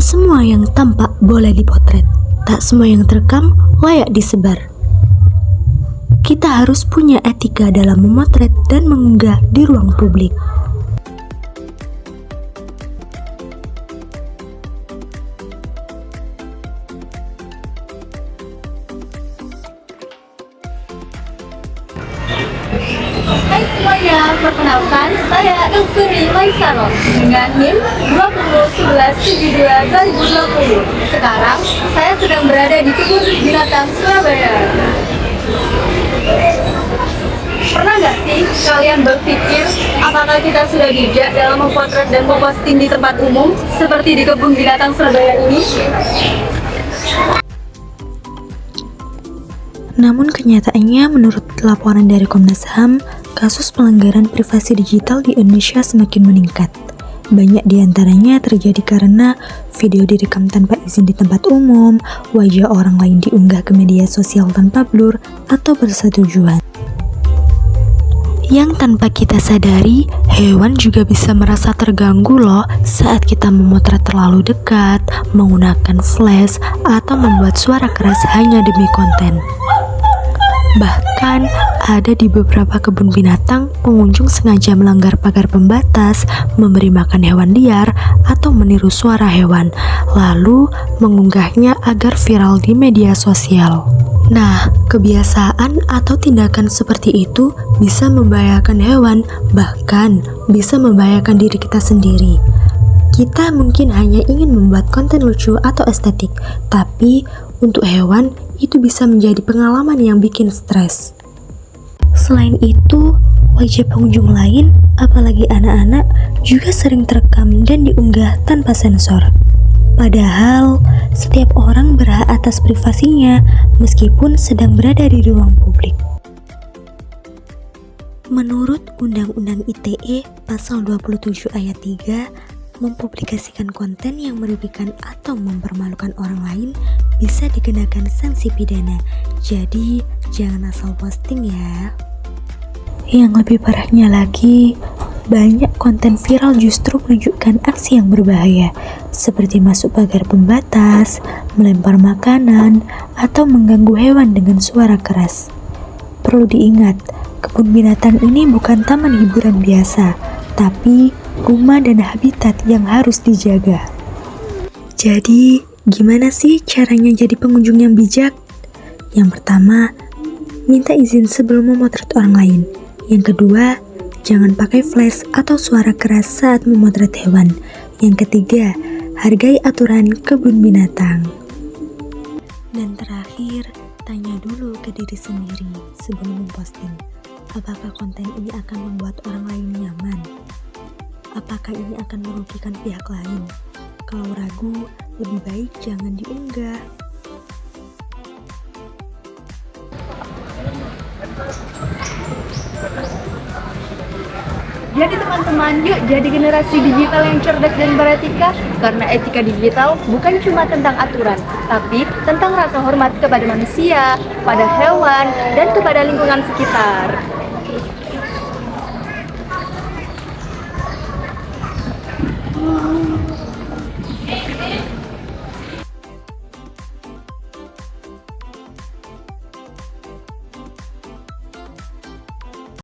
semua yang tampak boleh dipotret, tak semua yang terekam layak disebar. Kita harus punya etika dalam memotret dan mengunggah di ruang publik. Hai semuanya, perkenalkan saya Elviri Maisaroh dengan NIM 201172-2020. Sekarang saya sedang berada di Kebun Binatang Surabaya. Pernah nggak sih kalian berpikir apakah kita sudah bijak dalam memotret dan memposting di tempat umum seperti di Kebun Binatang Surabaya ini? Namun kenyataannya menurut laporan dari Komnas HAM, kasus pelanggaran privasi digital di Indonesia semakin meningkat. Banyak diantaranya terjadi karena video direkam tanpa izin di tempat umum, wajah orang lain diunggah ke media sosial tanpa blur atau bersetujuan. Yang tanpa kita sadari, hewan juga bisa merasa terganggu loh saat kita memotret terlalu dekat, menggunakan flash, atau membuat suara keras hanya demi konten. Bahkan ada di beberapa kebun binatang, pengunjung sengaja melanggar pagar pembatas, memberi makan hewan liar, atau meniru suara hewan, lalu mengunggahnya agar viral di media sosial. Nah, kebiasaan atau tindakan seperti itu bisa membahayakan hewan, bahkan bisa membahayakan diri kita sendiri. Kita mungkin hanya ingin membuat konten lucu atau estetik, tapi untuk hewan itu bisa menjadi pengalaman yang bikin stres. Selain itu, wajah pengunjung lain, apalagi anak-anak, juga sering terekam dan diunggah tanpa sensor. Padahal, setiap orang berhak atas privasinya meskipun sedang berada di ruang publik. Menurut Undang-Undang ITE Pasal 27 Ayat 3, mempublikasikan konten yang merugikan atau mempermalukan orang lain bisa dikenakan sanksi pidana. Jadi, jangan asal posting ya. Yang lebih parahnya lagi, banyak konten viral justru menunjukkan aksi yang berbahaya, seperti masuk pagar pembatas, melempar makanan, atau mengganggu hewan dengan suara keras. Perlu diingat, kebun binatang ini bukan taman hiburan biasa, tapi rumah dan habitat yang harus dijaga. Jadi, gimana sih caranya jadi pengunjung yang bijak? Yang pertama, minta izin sebelum memotret orang lain. Yang kedua, jangan pakai flash atau suara keras saat memotret hewan. Yang ketiga, hargai aturan kebun binatang. Dan terakhir, tanya dulu ke diri sendiri sebelum memposting. Apakah konten ini akan membuat orang lain nyaman? Apakah ini akan merugikan pihak lain? Kalau ragu, lebih baik jangan diunggah. Jadi teman-teman, yuk jadi generasi digital yang cerdas dan beretika. Karena etika digital bukan cuma tentang aturan, tapi tentang rasa hormat kepada manusia, pada hewan, dan kepada lingkungan sekitar.